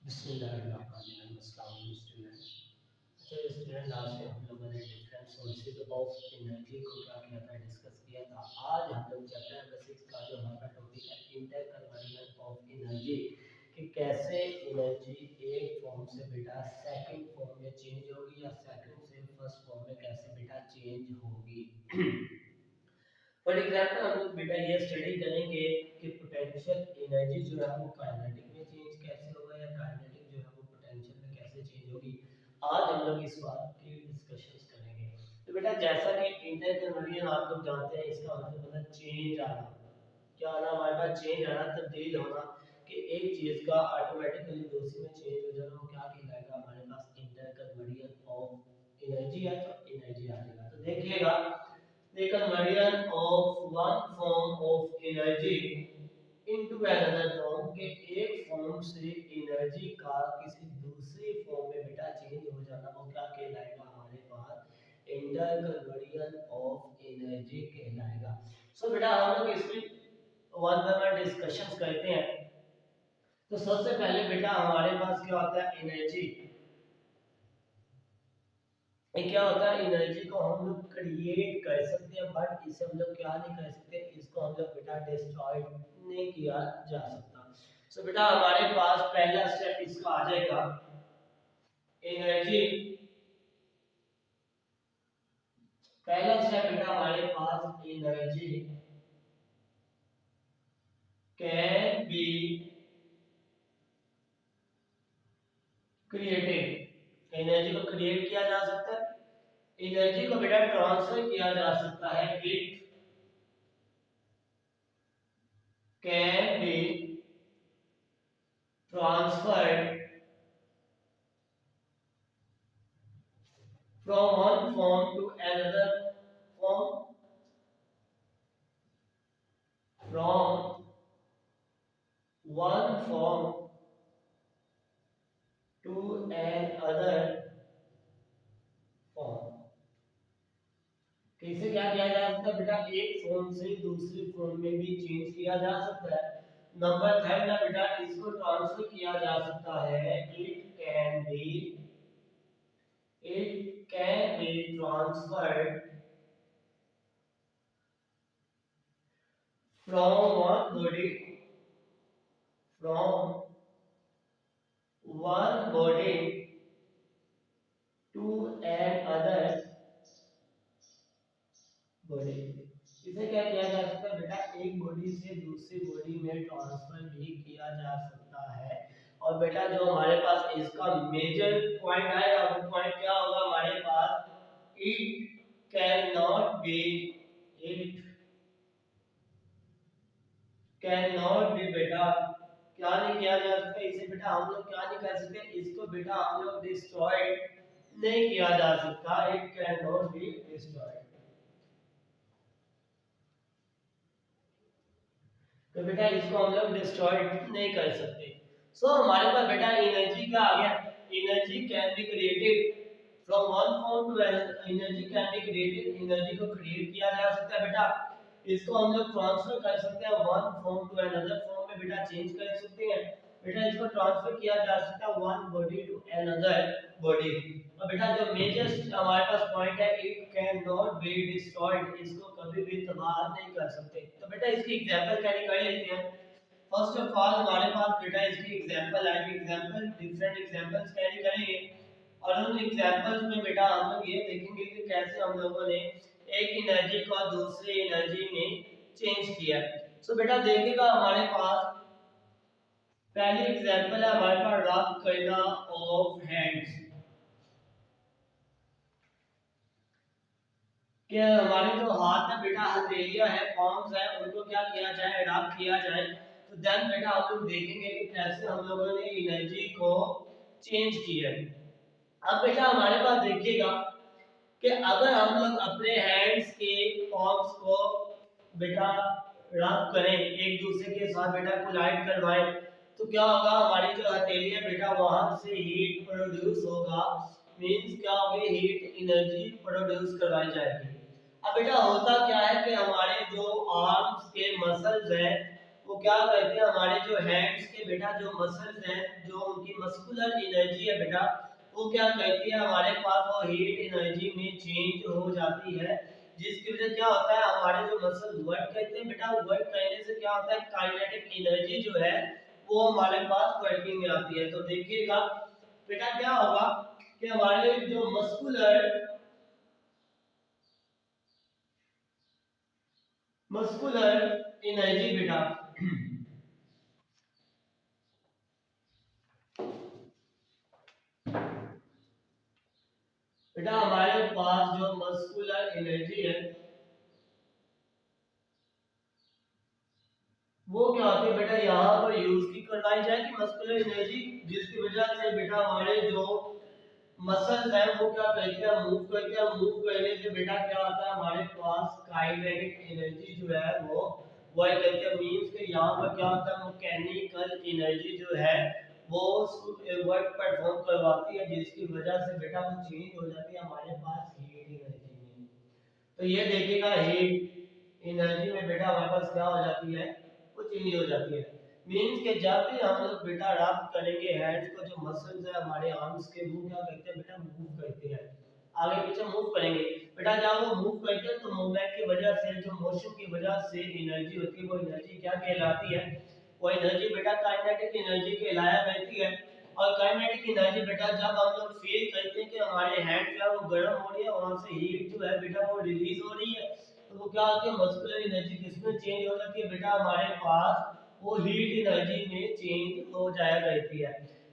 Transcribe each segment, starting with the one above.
बिस्मिल्लाहिर्रहमानिर्रहीम। अस्सलाम वालेकुम स्टूडेंट। अच्छा स्टूडेंट, आज से हम लोगों ने डिफरेंट सोर्सेज ऑफ एनर्जी को क्या किया था, डिस्कस किया था। आज हम लोग चैप्टर नंबर 6 का जो हमारा टॉपिक है इंटरकन्वर्जन ऑफ एनर्जी, कि कैसे एनर्जी एक फॉर्म से बेटा सेकंड फॉर्म में चेंज होगी या सेकंड से फर्स्ट फॉर्म में कैसे बेटा चेंज होगी। फॉर एग्जांपल हम लोग बेटा ये स्टडी करेंगे कि पोटेंशियल एनर्जी जो है वो काइनेटिक में चेंज कैसे होगा या काइनेटिक जो है वो पोटेंशियल में कैसे चेंज होगी। आज हम लोग इस बात की डिस्कशंस करेंगे। तो बेटा जैसा कि इंटरकन्वर्जन आप लोग जानते हैं, इसका मतलब होता है चेंज आना। क्या आना हमारे पास? चेंज आना, तब्दील होना, कि एक चीज का ऑटोमेटिकली दूसरी में चेंज हो जाना, वो क्या कहलाएगा? हमारे पास इंटरकन्वर्जन ऑफ एनर्जी है, तो एनर्जी आ जाएगा। तो देखिएगा, the conversion of one form of energy into another form, के एक फॉर्म से एनर्जी का किसी दूसरी फॉर्म में बेटा चेंज हो जाना, वो क्या कहलाएगा? हमारे पास इंटरकन्वर्जन ऑफ एनर्जी कहलाएगा। सो बेटा हम लोग इसमें वन बाय वन डिस्कशंस करते हैं। तो सबसे पहले बेटा हमारे पास क्या होता है? एनर्जी। क्या होता है? एनर्जी को हम लोग क्रिएट कर सकते हैं, बट इसे हम लोग क्या नहीं कर सकते, इसको हम लोग बेटा डिस्ट्रॉय नहीं किया जा सकता। सो बेटा हमारे पास पहला स्टेप इसका आ जाएगा, एनर्जी। पहला स्टेप बेटा हमारे पास, energy can be created. Energy को क्रिएट किया जा सकता है, एनर्जी को बेटा ट्रांसफर किया जा सकता है। It can be transferred from one form to another form, from one form to another form। कैसे क्या किया जा सकता है बेटा? एक फॉर्म से दूसरी फॉर्म में भी चेंज किया जा सकता है। नंबर थर्ड ना बेटा, इसको ट्रांसफर किया जा सकता है। It can be transferred from one body from one body to another body. इसे क्या किया जा सकता है बेटा? एक बॉडी से दूसरी बॉडी में ट्रांसफर भी किया जा सकता है। और बेटा जो हमारे पास इसका मेजर पॉइंट आएगा, वो पॉइंट क्या होगा हमारे पास? It can not be it can not be बेटा क्या नहीं किया जा सकता? इसे बेटा हम लोग क्या नहीं कर सकते, इसको बेटा हम लोग डिस्ट्रॉय नहीं किया जा सकता। It can not be destroyed. तो बेटा इसको हम लोग डिस्ट्रॉय नहीं कर सकते। सो हमारे पास बेटा एनर्जी का आ गया, energy can be created from one form to another. Energy can be created, energy को क्रिएट किया जा सकता है बेटा। इसको हम लोग ट्रांसफर कर सकते हैं one form to another form में बेटा चेंज कर सकते हैं। बेटा इसको ट्रांसफर किया जा सकता है one body to another body. और बेटा जो मेजर हमारे पास पॉइंट है, it can not be destroyed, इसको कभी भी तबाह नहीं कर सकते। तो बेटा इसकी एग्जांपल कैरी कर लेते हैं। फर्स्ट ऑफ ऑल हमारे पास बेटा इसकी एग्जांपल आएगी, एग्जांपल डिफरेंट एग्जांपल्स कैरी करेंगे। और उन एग्जांपल्स में बेटा हम लोग ये देखेंगे कि कैसे हम लोगों ने एक एनर्जी को दूसरी एनर्जी में चेंज किया। सो बेटा देखिएगा हमारे पास पहली एग्जांपल है हमारे पास रब करना ऑफ हैंड्स। कि हमारे जो हाथ में बेटा हथेलियां है, palms है, उनको क्या किया जाए? रब किया जाए। तो देन बेटा आप लोग देखेंगे कि कैसे हम लोगों ने एनर्जी को चेंज किया। अब बेटा हमारे पास देखिएगा कि अगर हम लोग अपने हैंड्स के palms को बेटा रब करें, एक दूसरे के साथ बेटा कोलाइड करवाएं, तो क्या होगा? हमारी जो हथेली है बेटा वहां से हीट प्रोड्यूस होगा। मींस क्या होगी? हीट एनर्जी प्रोड्यूस करवाई जाएगी। अब बेटा होता क्या है कि हमारे जो आर्म्स के मसल्स हैं वो क्या करते हैं, हमारे जो हैंड्स के बेटा जो मसल्स हैं, जो उनकी मस्कुलर एनर्जी है बेटा, वो क्या कहती है हमारे पास वो हीट एनर्जी में चेंज हो जाती है, जिसकी वजह क्या होता है हमारे जो मसल वर्क करते हैं बेटा, वर्क करने से क्या होता है काइनेटिक एनर्जी जो है वो हमारे पास वर्किंग में आती है। तो देखिएगा बेटा क्या होगा कि हमारे जो मस्कुलर एनर्जी बेटा बेटा हमारे पास जो मस्कुलर एनर्जी है वो क्या होती है बेटा, यहाँ पर यूज की करवाई जाएगी मस्कुलर एनर्जी, जिसकी वजह से बेटा हमारे जो मसल्स है वो क्या करते हैं मूव करते हैं, मूव करने से बेटा क्या होता है हमारे पास काइनेटिक एनर्जी जो है वो वर्क करती है, मींस कि यहाँ पर क्या होता है मैकेनिकल एनर्जी जो है वो वर्क परफॉर्म करवाती है, जिसकी वजह से बेटा वो चेंज हो जाती है हमारे पास हीट एनर्जी में। तो ये देखिएगा हीट एनर्जी में बेटा हमारे पास क्या हो जाती है वो चेंज हो जाती है, मींस के जब भी हम लोग बेटा रब करेंगे हैंड्स को, जो मसल्स है हमारे आर्म्स के वो क्या करते हैं बेटा मूव करते हैं, आगे पीछे मूव करेंगे बेटा, जब वो मूव करते हैं तो मूवमेंट की वजह से, जो मोशन की वजह से एनर्जी होती है वो एनर्जी क्या कहलाती है, वो एनर्जी बेटा काइनेटिक एनर्जी कहलाया करती है। और काइनेटिक एनर्जी बेटा जब हम लोग फील करते हैं कि हमारे हैंड जो है वो गर्म हो रही है, वहां से हीट जो है बेटा वो रिलीज हो रही है, तो वो क्या होती है मस्कुलर एनर्जी किसमें चेंज हो जाती है बेटा, हमारे पास वो हीट एनर्जी में चेंज हो जाया करती है।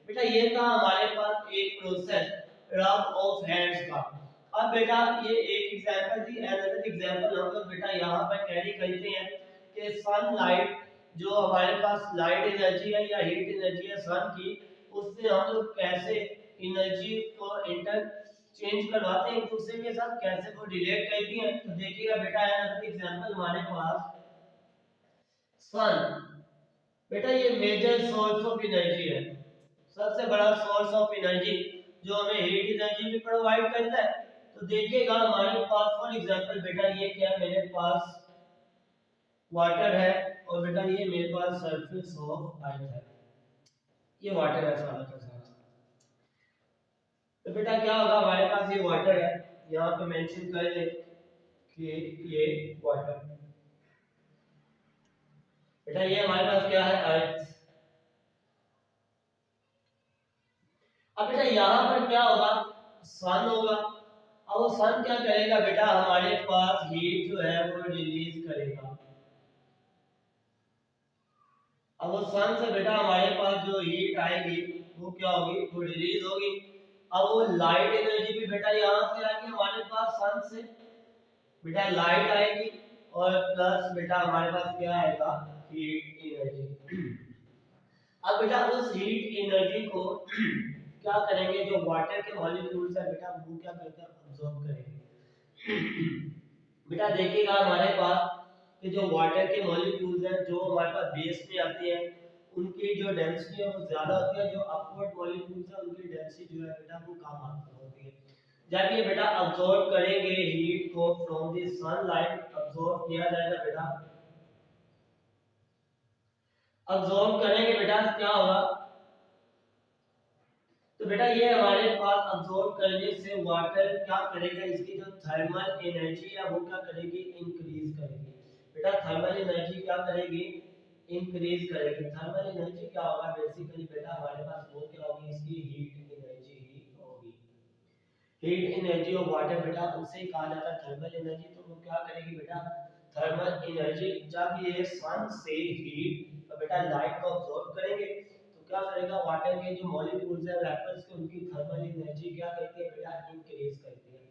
बेटा ये था हमारे पास एक प्रोसेस रब ऑफ हैंड्स का। अब बेटा ये एक एग्जांपल थी, अनदर एग्जांपल हम लोग बेटा यहाँ पर कैरी करते हैं कि सनलाइट, जो हमारे पास लाइट एनर्जी है या हीट एनर्जी है सन की, उससे हम लोग कैसे एनर्जी को इंटर चेंज करवाते हैं एक दूसरे के साथ, कैसे वो रिलेट करती हैं। तो देखिएगा बेटा अनदर एग्जांपल हमारे पास सन, बेटा ये मेजर सोर्स ऑफ एनर्जी है, सबसे बड़ा सोर्स ऑफ एनर्जी जो हमें हीट एनर्जी भी प्रोवाइड करता है। तो देखिएगा हमारे पास फॉर एग्जांपल बेटा ये क्या है, मेरे पास वाटर है और बेटा ये मेरे पास सरफेस ऑफ अर्थ है, ये वाटर है सारा का सारा। तो बेटा क्या होगा हमारे पास ये वाटर है, यहाँ पे मेंशन कर ले कि ये वाटर, बेटा ये हमारे पास क्या है अर्थ। अब बेटा यहाँ पर क्या होगा सन होगा, अब वो सन क्या करेगा बेटा हमारे पास हीट जो है वो रिलीज करेगा, अब वो सन से बेटा हमारे पास जो हीट आएगी वो क्या होगी वो रिलीज होगी। अब वो लाइट एनर्जी भी बेटा यहाँ से आएगी हमारे पास सन से, बेटा लाइट आएगी और प्लस बेटा हमारे पास क्या आएगा हीट एनर्जी। अब बेटा उस हीट एनर्जी को क्या करेंगे, जो वाटर के मॉलिक्यूल्स है बेटा वो क्या करते हैं अब्सॉर्ब करेंगे। बेटा देखिएगा हमारे पास कि जो वाटर के मॉलिक्यूल्स हैं जो हमारे पास बेस में आते हैं उनकी जो डेंसिटी है वो ज्यादा होती है, जो अपवर्ड मॉलिक्यूल्स है उनकी डेंसिटी जो है बेटा वो कम आती होती है। जब ये बेटा अब्सॉर्ब करेंगे हीट को फ्रॉम द सनलाइट, अब्सॉर्ब किया जाएगा बेटा, अब्सॉर्ब करेंगे बेटा क्या होगा, तो बेटा ये हमारे पास अब्सॉर्ब करने से वाटर क्या करेगा, इसकी जो थर्मल एनर्जी है वो क्या करेगी इंक्रीज करेगी, बेटा थर्मल एनर्जी क्या करेगी इंक्रीज करेगी। थर्मल एनर्जी क्या होगा बेसिकली बेटा हमारे पास वो क्या होगी इसकी हीट एनर्जी ही होगी। हीट एनर्जी ऑफ वाटर बेटा उसे कहा जाता है थर्मल एनर्जी। तो वो क्या करेगी बेटा थर्मल एनर्जी, जब ये सन से हीट तो बेटा लाइट को अब्सॉर्ब करेंगे तो क्या करेगा वाटर के जो मॉलिक्यूल्स है वेपर्स के उनकी थर्मल एनर्जी क्या करती है बेटा इंक्रीज करती है।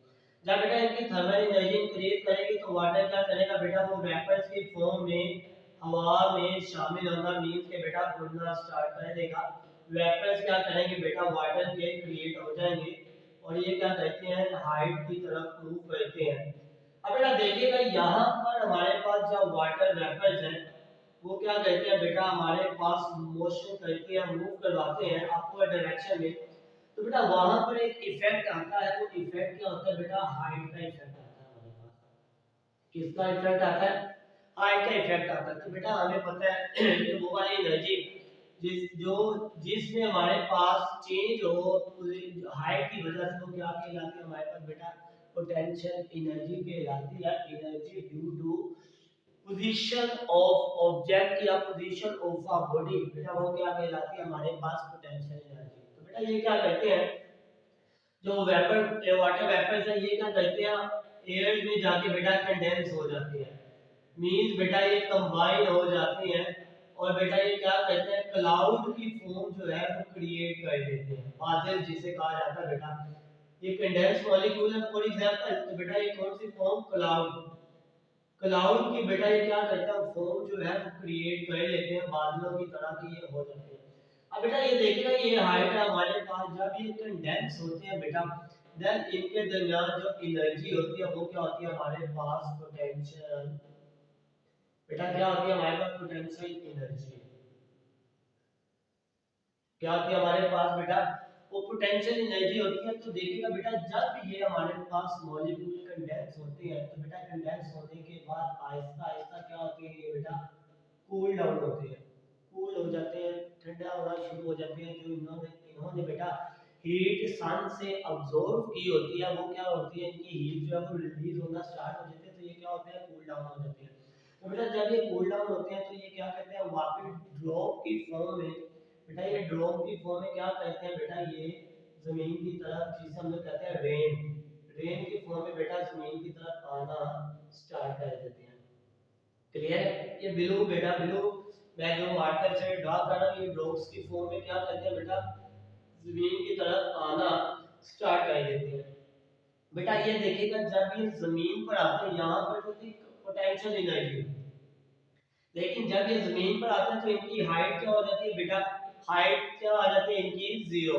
जब बेटा इनकी थर्मल एनर्जी इंक्रीज करेगी तो वाटर क्या करेगा बेटा वो वेपर्स के फॉर्म में हवा में शामिल होगा, मींस के बेटा उड़ना स्टार्ट कर देगा। वेपर्स क्या करेंगे बेटा वाटर के क्रिएट हो जाएंगे और ये क्या कहते हैं हाइट की तरफ मूव करते हैं। अब बेटा देखिएगा यहाँ पर हमारे पास जो वाटर वेपर्स हैं वो क्या कहते हैं बेटा हमारे पास मोशन करते हैं मूव करवाते हैं अपवर्ड डायरेक्शन में। तो बेटा वहां पर एक इफेक्ट आता है, वो इफेक्ट क्या होता है बेटा हाइट का इफेक्ट आता है हमारे पास। किसका इफेक्ट आता है हाइट का इफेक्ट आता है। तो बेटा हमें पता है कि वो वाली एनर्जी जिसमें हमारे पास चेंज हो हाइट की वजह से, वो क्या कहलाती है हमारे पास बेटा, पोटेंशियल एनर्जी कहलाती है। Energy due to position of object या पोजीशन ऑफ अ बॉडी, बेटा वो क्या कहलाती है हमारे पास, पोटेंशियल एनर्जी। तो बेटा ये क्या कहते हैं, जो वेपर वाटर वेपर्स है ये क्या करते हैं, एयर में जाके बेटा कंडेंस हो जाते हैं, मींस बेटा ये कंबाइन हो जाते हैं, और बेटा ये क्या करते हैं, क्लाउड की फॉर्म जो है वो क्रिएट कर देते हैं, बादल जिसे कहा जाता है बेटा। ये कंडेंस मॉलिक्यूल है फॉर एग्जांपल, तो बेटा ये कौन सी फॉर्म, क्लाउड। क्लाउड की बेटा ये क्या करता है, फॉर्म जो है वो क्रिएट कर लेते हैं, बादलों की तरह की ये हो जाते हैं। अब बेटा ये देखिएगा, ये हाइट है हमारे पास, जब ये कंडेंस होते हैं बेटा, देन इनके दरमियान जो एनर्जी होती है वो क्या होती है हमारे पास, पोटेंशियल। बेटा क्या होती है हमारे पास, पोटेंशियल एनर्जी। क्या होती है हमारे पास बेटा, वो पोटेंशियल एनर्जी होती है। तो देखिएगा बेटा, जब ये हमारे पास मॉलिक्यूल कंडेंस होते हैं, तो बेटा कंडेंस होने के बाद आहिस्ता आहिस्ता क्या होती है ये बेटा, कूल डाउन होते हैं, कूल हो जाते हैं, ठंडा होना शुरू हो जाते हैं। जो इन्होंने इन्होंने बेटा हीट सन से अब्जॉर्ब की होती है, वो क्या होती है, इनकी हीट जो है वो रिलीज होना स्टार्ट हो जाती है, तो ये क्या होते हैं, कूल डाउन हो जाते हैं। तो बेटा जब ये कूल डाउन होते हैं तो ये क्या कहते हैं, वापस ड्रॉप की फॉर्म में, बेटा ये ड्रॉप की फॉर्म में क्या कहते हैं बेटा, ये जमीन की तरफ, जिसे हम लोग कहते हैं रेन, रेन की फॉर्म में बेटा जमीन की तरफ आना स्टार्ट कर देते हैं। क्लियर है, ये ब्लू बेटा, ब्लू मैं जो मार्कर से ड्रा कर रहा हूँ, ये ड्रॉप्स की फॉर्म में क्या करते हैं बेटा, जमीन की तरफ आना स्टार्ट कर देते हैं। बेटा ये देखिएगा, जब ये जमीन पर आते हैं, यहाँ पर तो थी पोटेंशियल एनर्जी, लेकिन जब ये जमीन पर आते हैं तो इनकी हाइट क्या हो जाती है बेटा, हाइट क्या आ जाती है इनकी, जीरो।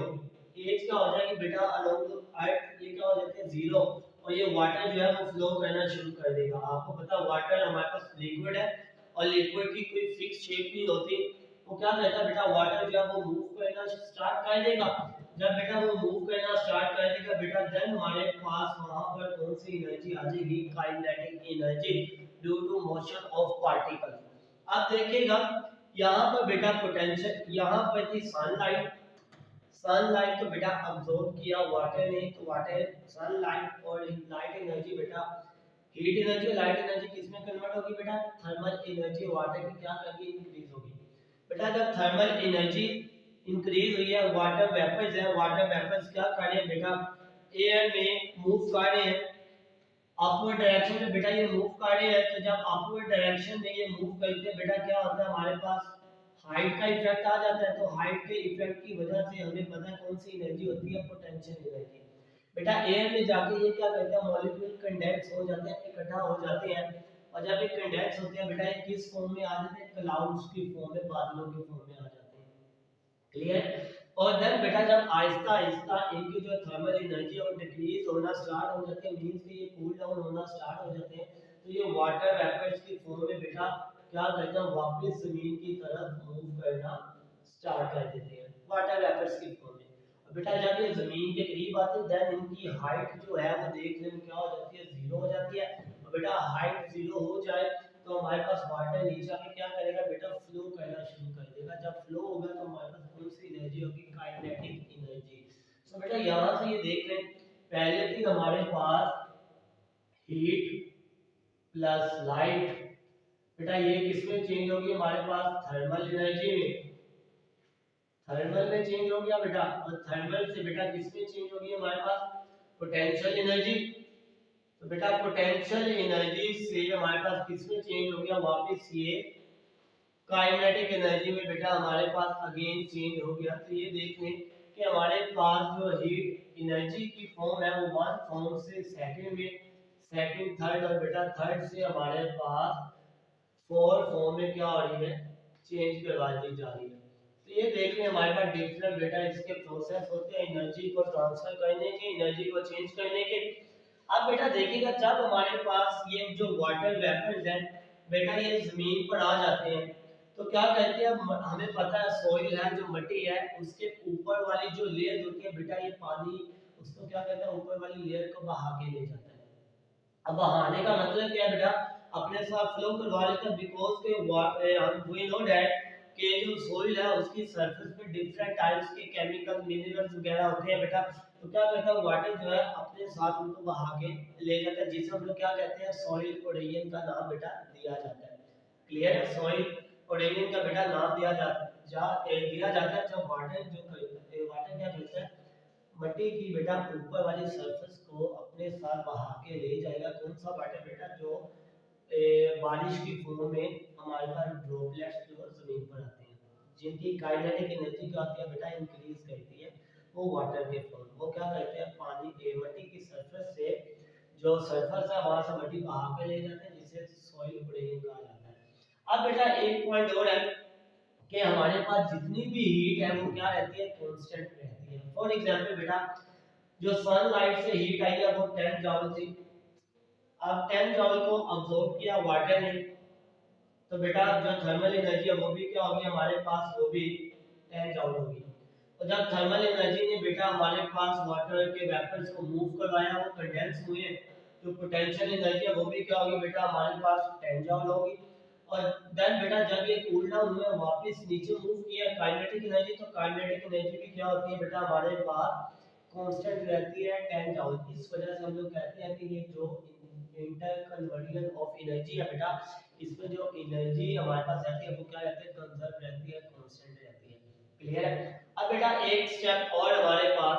एज क्या हो जाएगी बेटा, अलोंग द हाइट ये क्या हो जाती है, जीरो। और ये वाटर जो है वो फ्लो करना शुरू कर देगा। आपको पता है वाटर हमारे पास लिक्विड है, और लिक्विड की कोई फिक्स शेप नहीं होती, वो क्या करता है बेटा, वाटर जो है वो मूव करना स्टार्ट कर देगा। जब बेटा वो मूव करना स्टार्ट कर देगा बेटा, देन हमारे पास वहां पर कौन सी एनर्जी आ जाएगी, kinetic energy, due to motion of particle. आप देखिएगा यहाँ पर बेटा पोटेंशियल, यहाँ पर थी सनलाइट, सनलाइट को बेटा अब्सॉर्ब किया वाटर ने, तो वाटर सनलाइट और लाइट एनर्जी बेटा, हीट एनर्जी और लाइट एनर्जी किसमें कन्वर्ट होगी बेटा, थर्मल एनर्जी वाटर की क्या करके इंक्रीज होगी। बेटा जब थर्मल एनर्जी इंक्रीज हुई है, वाटर वेपर्स है, वाटर वेपर्स क्या कर रहे हैं बेटा, एयर में मूव कर रहे हैं, अपवर्ड डायरेक्शन में बेटा ये मूव कर रहे हैं। तो जब अपवर्ड डायरेक्शन में ये मूव करते हैं बेटा, क्या होता है हमारे पास, हाइट का इफेक्ट आ जाता है। तो हाइट के इफेक्ट की वजह से हमें पता है कौन सी एनर्जी होती है, पोटेंशियल एनर्जी। बेटा एयर में जाके ये क्या करते हैं, मॉलिक्यूल कंडेंस हो जाते हैं, इकट्ठा हो जाते हैं, और जब ये कंडेंस होते हैं बेटा, ये किस फॉर्म में आ जाते हैं, क्लाउड्स की फॉर्म में, बादलों की फॉर्म में आ जाते हैं। क्लियर। और देन बेटा जब आहिस्ता आहिस्ता इनकी जो थर्मल एनर्जी है वो डिक्रीज होना स्टार्ट हो जाती है, मींस कि ये कूल डाउन होना स्टार्ट हो जाते हैं, तो ये वाटर वेपर्स की फॉर्म में बेटा क्या करते हैं, वापस जमीन की तरफ मूव करना स्टार्ट कर देते हैं, वाटर वेपर्स की फॉर्म में। और बेटा जब ये जमीन के करीब आते हैं, देन इनकी हाइट जो है वो देख लें क्या हो जाती है, जीरो हो जाती है। और बेटा हाइट जीरो हो जाए तो हमारे पास वाटर नीचे आके क्या करेगा बेटा, फ्लो करना शुरू कर देगा। जब फ्लो होगा तो हमारे पास कौन सी एनर्जी होगी, काइनेटिक एनर्जी। सो बेटा यहाँ से ये देख लें, पहले थी हमारे पास हीट प्लस लाइट, बेटा ये किसमें चेंज होगी हमारे पास, थर्मल एनर्जी में, थर्मल में चेंज हो गया बेटा। और थर्मल से बेटा किसमें चेंज होगी हमारे पास, पोटेंशियल एनर्जी। तो बेटा पोटेंशियल एनर्जी से हमारे पास किसमें चेंज हो गया, वापस ये काइनेटिक एनर्जी में बेटा हमारे पास अगेन चेंज हो गया। तो ये देख लें कि हमारे पास जो हीट एनर्जी की फॉर्म है वो वन फॉर्म से सेकंड में, सेकंड थर्ड, और बेटा थर्ड से हमारे पास फोर फॉर्म में क्या हो रही है, चेंज करवा दी जा रही है। तो ये देख लें हमारे पास डिफरेंट बेटा इसके प्रोसेस होते हैं एनर्जी को ट्रांसफर करने के, एनर्जी को चेंज करने के। अब बेटा देखिएगा जब हमारे पास ये जो वाटर वेपर्स हैं बेटा ये जमीन पर आ जाते हैं, तो क्या कहते हैं, हमें पता है सॉइल है, जो मिट्टी है, उसके ऊपर वाली जो लेयर होती है बेटा, ये पानी उसको क्या कहते हैं, ऊपर वाली लेयर को बहा के ले जाता है। अब बहाने का मतलब क्या है बेटा, अपने साथ फ्लो करवा लेता है, बिकॉज के वी नो दैट कि जो सोइल है उसकी सरफेस पे डिफरेंट टाइप्स के केमिकल मिनरल्स वगैरह होते हैं बेटा। तो क्या करता है वाटर जो है अपने साथ उनको बहा के ले जाता है, जिसे हम लोग क्या कहते हैं सॉइल ओरेनियन का नाम बेटा दिया जाता है। क्लियर है, सॉइल ओरेनियन का बेटा नाम दिया जाता है जब वाटर वाटर क्या करता है मिट्टी की बेटा ऊपर वाली सरफेस को अपने साथ बहा के ले जाएगा। कौन सा वाटर बेटा जो बारिश की फॉर्म में हमारे पास ड्रॉपलेट्स जो जमीन पर आते हैं, जिनकी काइनेटिक एनर्जी क्या होती है बेटा इंक्रीज करती है, वो वाटर के फॉर्म वो क्या करते हैं पानी के मिट्टी की सरफेस से जो सरफेस है वहां से मिट्टी बहा के ले जाते हैं, जिसे सॉइल ओरेनियन कहा जाता है। अब बेटा एक पॉइंट और है कि हमारे पास जितनी भी हीट है वो क्या रहती है कांस्टेंट रहती है। फॉर एग्जांपल बेटा जो सनलाइट से हीट आई है वो 10 जूल थी। अब 10 जूल को अब्सॉर्ब किया वाटर ने, तो बेटा जो थर्मल एनर्जी है वो भी क्या होगी हमारे पास, वो भी 10 जूल होगी। और जब थर्मल एनर्जी ने बेटा हमारे पास वाटर के वेपर्स को मूव करवाया, वो कंडेंस हुए, तो पोटेंशियल एनर्जी है वो भी क्या होगी बेटा हमारे पास 10 जूल होगी। और देन बेटा जब ये कूल डाउन हुए वापस नीचे मूव किया काइनेटिक एनर्जी, तो काइनेटिक एनर्जी भी क्या होती है बेटा हमारे पास कांस्टेंट रहती है 10 जूल। इस वजह से हम लोग कहते हैं कि ये जो इंटर कन्वर्जन ऑफ एनर्जी है बेटा, इसमें जो एनर्जी हमारे पास रहती है वो क्या रहती है कंजर्व रहती है, कांस्टेंट रहती है। क्लियर है। अब बेटा एक स्टेप और हमारे पास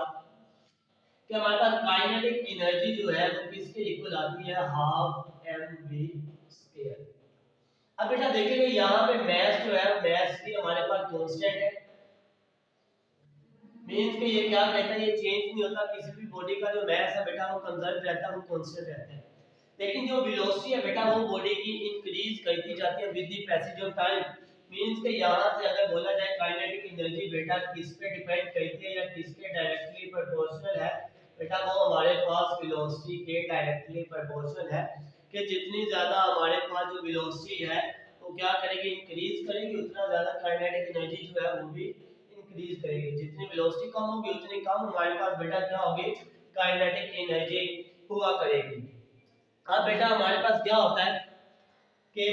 कि हमारे पास काइनेटिक एनर्जी जो है वो किसके इक्वल आती है, हाफ एम वी स्क्वायर। अब बेटा देखिए यहाँ पे मैथ जो है मैथ भी हमारे पास कांस्टेंट है, मींस कि ये क्या कहता है ये चेंज नहीं होता, किसी भी बॉडी का जो मास है बेटा वो कंजर्व रहता है, वो कांस्टेंट रहता है। लेकिन जो वेलोसिटी है बेटा वो बॉडी की इंक्रीज करती जाती है with the passage of time. Means कि यहाँ से अगर बोला जाए काइनेटिक एनर्जी बेटा किस पे डिपेंड करती है या किसके डायरेक्टली प्रोपोर्शनल है बेटा, वो हमारे पास वेलोसिटी के डायरेक्टली प्रोपोर्शनल है। कि जितनी ज्यादा हमारे पास जो वेलोसिटी है वो क्या करेगी इंक्रीज करेगी, उतना ज्यादा काइनेटिक एनर्जी जो है वो भी इंक्रीज करेगी। जितनी वेलोसिटी कम होगी उतनी कम हमारे पास बेटा क्या होगी काइनेटिक एनर्जी हुआ करेगी। अब बेटा हमारे पास क्या होता है कि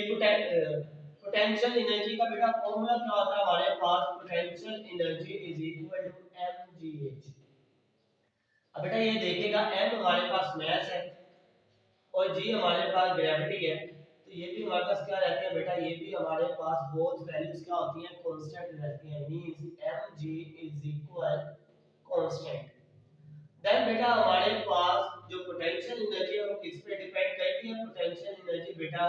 पोटेंशियल एनर्जी का बेटा फॉर्मूला क्या होता है हमारे पास, potential energy is equal to mgh। अब बेटा ये देखिएगा m हमारे पास मास है और g हमारे पास ग्रेविटी है, तो ये भी हमारे पास क्या रहते हैं बेटा, ये भी हमारे पास बोथ वैल्यूज क्या होती हैं कांस्टेंट रहती हैं, means mg is equal constant. Then बेटा हमारे पास जो पोटेंशियल एनर्जी है वो किस पे डिपेंड करती है, पोटेंशियल एनर्जी बेटा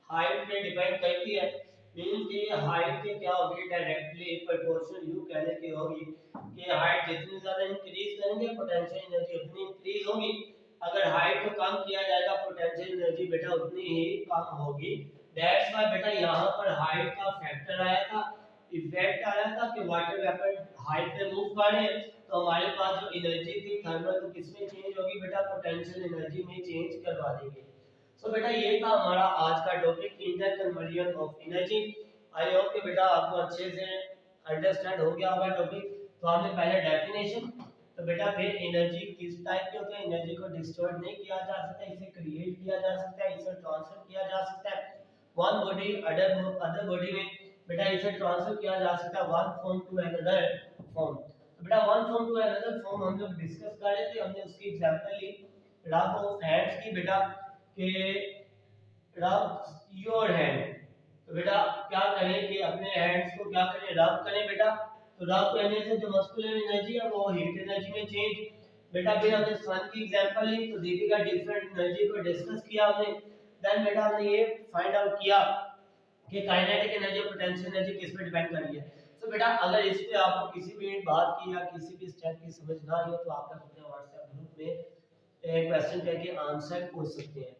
हाइट पे डिपेंड करती है। मींस कि हाइट के क्या होगी डायरेक्टली प्रोपोर्शनल यू कहने की होगी कि हाइट जितनी ज्यादा इंक्रीज करेंगे पोटेंशियल एनर्जी उतनी इंक्रीज होगी, अगर हाइट को कम किया जाएगा पोटेंशियल एनर्जी बेटा उतनी ही कम होगी। दैट्स व्हाई बेटा यहाँ पर हाइट का फैक्टर आया था, इफेक्ट आया था कि वाटर वेपर हाइट पे मूव कर रहे हैं, तो हमारे पास जो एनर्जी थी थर्मल तो किसमें चेंज होगी बेटा पोटेंशियल एनर्जी में चेंज करवा देंगे। सो बेटा ये था हमारा आज का topic inter conversion of energy. I hope कि बेटा आपको अच्छे से अंडरस्टैंड हो गया होगा टॉपिक। तो हमने पहले डेफिनेशन, तो बेटा फिर एनर्जी किस टाइप की होती है, एनर्जी को डिस्टॉर्ट नहीं किया जा सकता, इसे क्रिएट किया जा सकता है, इसे ट्रांसफर किया जा सकता है वन बॉडी अदर बॉडी में, बेटा इसे ट्रांसफर किया जा सकता है one form to another form. तो बेटा one form to another form हम लोग डिस्कस कर रहे थे, हमने उसकी एग्जांपल ली रब ऑफ हैंड्स की बेटा कि रब योर हैंड, तो बेटा क्या करें कि अपने हैंड्स को क्या करें रब करें बेटा, तो रब करने से जो मस्कुलर एनर्जी है वो हीट एनर्जी में चेंज। बेटा फिर हमने सन की एग्जांपल ली, तो देखिएगा डिफरेंट एनर्जी को डिस्कस किया हमने। देन बेटा हमने ये फाइंड आउट किया कि काइनेटिक एनर्जी और पोटेंशियल एनर्जी किस पे डिपेंड कर रही है। तो बेटा अगर इस पे आपको किसी भी बात की या किसी भी स्टेप की समझ ना आई हो तो आप अपने व्हाट्सएप ग्रुप में एक क्वेश्चन करके आंसर पूछ सकते हैं।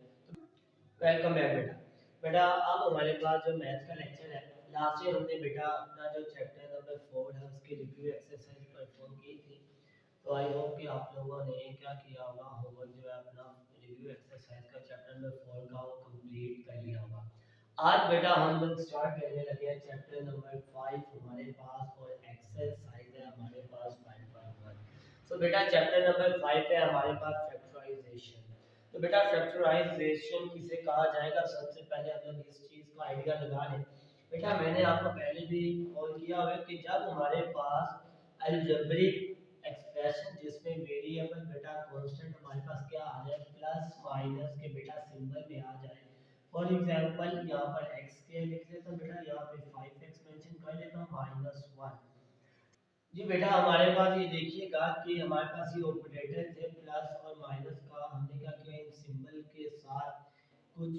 वेलकम बैक बेटा। बेटा अब हमारे पास जो मैथ्स का लेक्चर है, लास्ट ईयर हमने बेटा अपना जो चैप्टर नंबर 4 है उसकी रिव्यू एक्सरसाइज परफॉर्म की थी। तो आई होप कि आप लोगों ने क्या किया होगा, होमवर्क जो है अपना रिव्यू एक्सरसाइज का चैप्टर नंबर 4 का वो कंप्लीट कर लिया होगा। आज बेटा हम लोग स्टार्ट करने लगे हैं चैप्टर नंबर 5 हमारे पास, और एक्सरसाइज है हमारे पास 5.1। तो बेटा चैप्टर नंबर 5 है हमारे पास फैक्टराइजेशन। तो बेटा फैक्टराइजेशन किसे कहा जाएगा, सबसे पहले हम लोग इस चीज का आइडिया लगा लें। बेटा मैंने आपको पहले भी कॉल किया हुआ है कि जब हमारे पास अलजेब्रिक एक्सप्रेशन जिसमें वेरिएबल बेटा कांस्टेंट हमारे पास क्या आ जाए प्लस माइनस के बेटा सिंबल में आ जाए। फॉर एग्जांपल यहाँ पर x के लिख लेता हूँ बेटा, यहाँ पे 5x मेंशन कर लेता हूँ -1। जी बेटा हमारे पास ये देखिएगा कि हमारे पास ये ऑपरेटर थे प्लस और माइनस का, हमने क्या किया इन सिंबल के साथ कुछ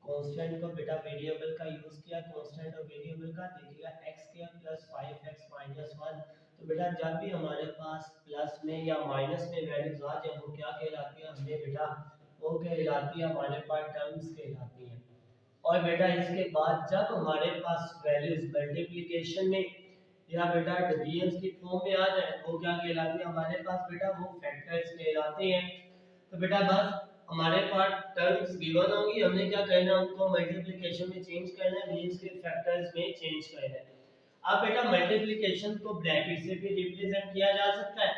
कांस्टेंट का बेटा वेरिएबल का यूज किया। कांस्टेंट और वेरिएबल का देखिएगा x square plus 5x minus 1। तो बेटा जब भी हमारे पास प्लस में या माइनस में वैल्यूज आ जाए वो क्या कहलाती है हमने बेटा, वो कहलाती है हमारे पास टर्म्स कहलाती है। और बेटा इसके बाद जब हमारे पास वैल्यूज मल्टीप्लिकेशन में या बेटा डिवीजन की फॉर्म में आ जाए वो क्या कहलाती है हमारे पास बेटा, वो फैक्टर्स कहलाते हैं। तो बेटा बस हमारे पास टर्म्स गिवन होंगी, हमने क्या करना है उनको मल्टीप्लिकेशन में चेंज करना है, मींस के फैक्टर्स में चेंज करना है। अब बेटा मल्टीप्लिकेशन को ब्रैकेट से भी रिप्रेजेंट किया जा सकता है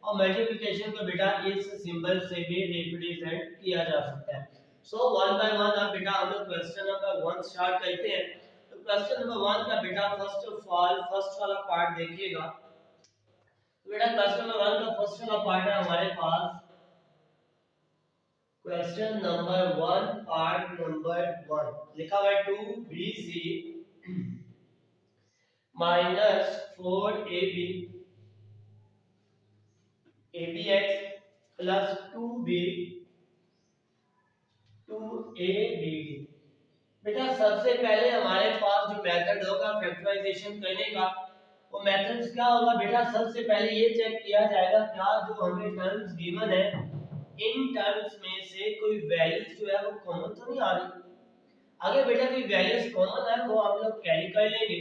और मल्टीप्लिकेशन को बेटा इस सिंबल से भी रिप्रेजेंट किया जा सकता है। सो वन बाय वन अब बेटा हम लोग क्वेश्चन नंबर 1 स्टार्ट करते हैं। तो क्वेश्चन नंबर 1 का बेटा फर्स्ट ऑफ ऑल फर्स्ट वाला पार्ट देखिएगा। तो बेटा क्वेश्चन नंबर 1 का फर्स्ट वाला पार्ट है हमारे पास क्वेश्चन नंबर 1 पार्ट नंबर 1 लिखा हुआ है 2bc minus 4ab abx plus 2b 2abd। बेटा सबसे पहले हमारे पास जो मेथड होगा फैक्टराइजेशन करने का, वो मेथड्स क्या होगा बेटा, सबसे पहले ये चेक किया जाएगा क्या जो हमें टर्म्स गिवन है इन टर्म्स में से कोई वैल्यूज जो है वो कॉमन तो नहीं आ रही। अगर बेटा कोई वैल्यूज कॉमन है वो हम लोग कैरी कर लेंगे।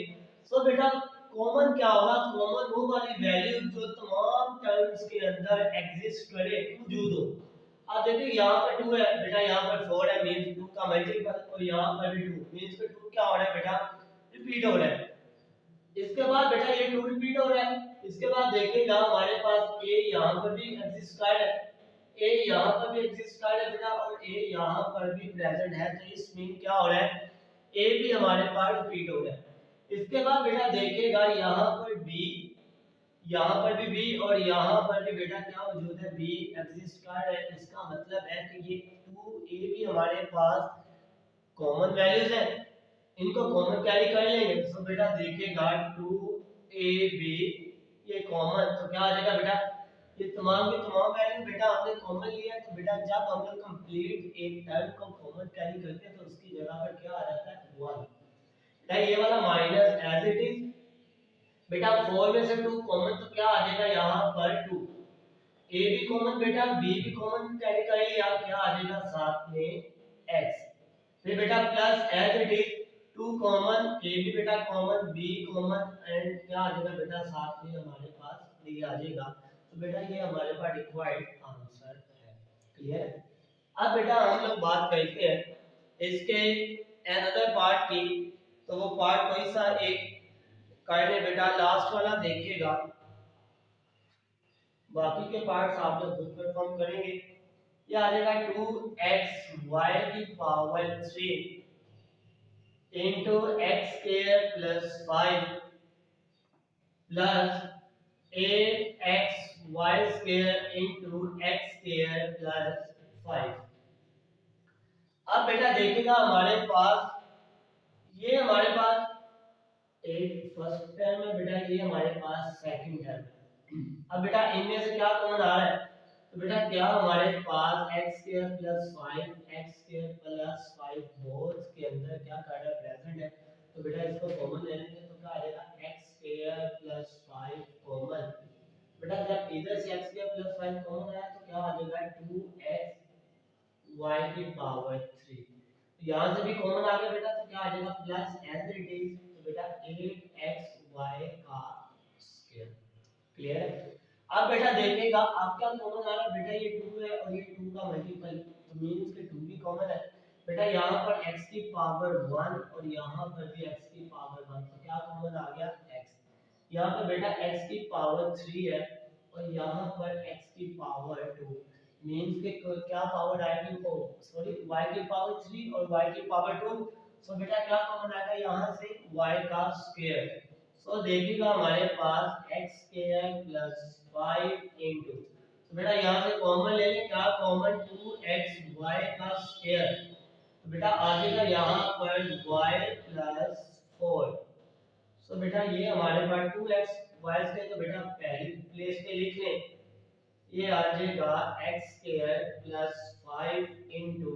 सो बेटा कॉमन क्या होगा, कॉमन वो वाली वैल्यू जो तमाम टर्म्स के अंदर एग्जिस्ट करे, मौजूद हो। अब देखिए यहाँ पर 2 है बेटा, यहाँ पर 4 है मींस 2 का मल्टीपल, और यहाँ पर भी 2 मींस के 2 क्या हो रहा है बेटा, रिपीट हो रहा है। इसके बाद बेटा ये 2 रिपीट हो रहा है। इसके बाद देखिएगा हमारे पास a यहाँ पर भी एग्जिस्ट कर है, a यहाँ पर भी एग्जिस्ट कर है बेटा, और a यहाँ पर भी प्रेजेंट है। तो इस मीन क्या हो रहा है, a भी हमारे पास रिपीट हो रहा है। इसके बाद बेटा देखिएगा यहाँ पर b, यहाँ पर भी b और यहाँ पर भी बेटा क्या मौजूद है, b एग्जिस्ट कर है। इसका मतलब है कि ये 2a भी हमारे पास कॉमन वैल्यूज है, इनको कॉमन कैरी कर लेंगे। तो बेटा देखिएगा 2ab ये कॉमन, तो क्या आ जाएगा बेटा, ये तमाम के तमाम वैल्यू बेटा हमने कॉमन लिया। तो बेटा जब हम लोग कंप्लीट एक टर्म को कॉमन कैरी करते हैं तो उसकी जगह पर क्या आ जाता है 1। बेटा ये वाला माइनस एज इट इज, बेटा 4 में से 2 कॉमन तो क्या आ जाएगा यहाँ पर 2, a भी कॉमन बेटा b भी कॉमन कैरी कर लिया, क्या आ जाएगा साथ में x। फिर बेटा plus as it is 2 common, a भी बेटा कॉमन b कॉमन, एंड क्या आ जाएगा बेटा साथ में हमारे पास b आ जाएगा। तो बेटा ये हमारे पास रिक्वायर्ड आंसर है। क्लियर। अब बेटा हम लोग बात करते हैं इसके अनदर पार्ट की। तो वो पार्ट कोई सा एक करने बेटा लास्ट वाला देखिएगा, बाकी के पार्ट्स आप लोग खुद परफॉर्म करेंगे। ये आ जाएगा 2xy की power 3 into x square plus 5 plus 8xy square into x square plus 5। अब बेटा देखिएगा हमारे पास ये हमारे पास एक फर्स्ट टर्म है बेटा, ये हमारे पास सेकंड टर्म है। अब बेटा इनमें से क्या कॉमन आ रहा है, तो बेटा क्या हमारे पास x square plus 5 x square plus 5 both के अंदर क्या कर रहा है प्रेजेंट है। तो बेटा इसको कॉमन ले लेंगे तो क्या आ जाएगा x स्क्वायर प्लस 5 कॉमन। बेटा जब इधर से x स्क्वायर प्लस 5 कॉमन आया तो क्या आ जाएगा 2xy की पावर 3। यहाँ से भी कॉमन आ गया बेटा, तो क्या आ जाएगा प्लस एज इट इज, तो बेटा 8xy का स्क्वायर। क्लियर है। अब बेटा देखिएगा आप क्या कॉमन आ रहा है बेटा, ये 2 है और ये 2 का मल्टीपल, तो मींस के 2 भी कॉमन है बेटा। यहाँ पर x की पावर 1 और यहाँ पर भी x की पावर 1, तो क्या कॉमन आ गया x। यहाँ पर बेटा x की पावर 3 है और यहाँ पर x की पावर 2, मीन्स के क्या पावर आएगी वो सॉरी y की पावर 3 और y की पावर 2। सो बेटा क्या कॉमन आएगा यहाँ से y का स्क्वायर। सो देखिएगा हमारे पास x स्क्वायर प्लस 5 इंटू तो बेटा यहाँ से कॉमन ले लें क्या कॉमन 2xy का स्क्वायर तो बेटा आ जाएगा यहाँ पर y प्लस 4। सो बेटा ये हमारे पास 2x y स्क्वायर तो बेटा पहली प्लेस पे लिख लें ये आ जाएगा x square plus 5 into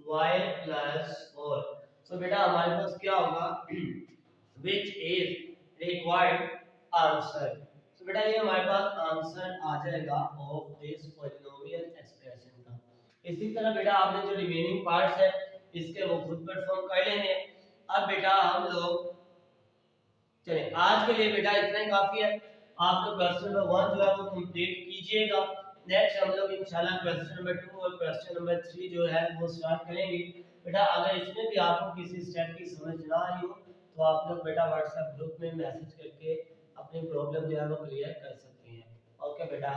Y plus 4। So बेटा हमारे पास क्या होगा which is required answer. So बेटा ये हमारे पास आंसर आ जाएगा ऑफ दिस पॉलिनोमियल एक्सप्रेशन का। इसी तरह बेटा आपने जो रिमेनिंग पार्ट्स है इसके वो खुद परफॉर्म कर लेने। अब बेटा हम लोग चलिए आज के लिए बेटा इतना ही काफी है। आप लोग क्वेश्चन नंबर 1 जो है वो कंप्लीट कीजिएगा। नेक्स्ट हम लोग इंशाल्लाह क्वेश्चन नंबर 2 और क्वेश्चन नंबर 3 जो है वो स्टार्ट करेंगे। बेटा अगर इसमें भी आपको किसी स्टेप की समझ ना आई हो तो आप लोग बेटा व्हाट्सएप ग्रुप में मैसेज करके अपनी प्रॉब्लम जो है वो क्लियर कर सकते हैं। ओके बेटा।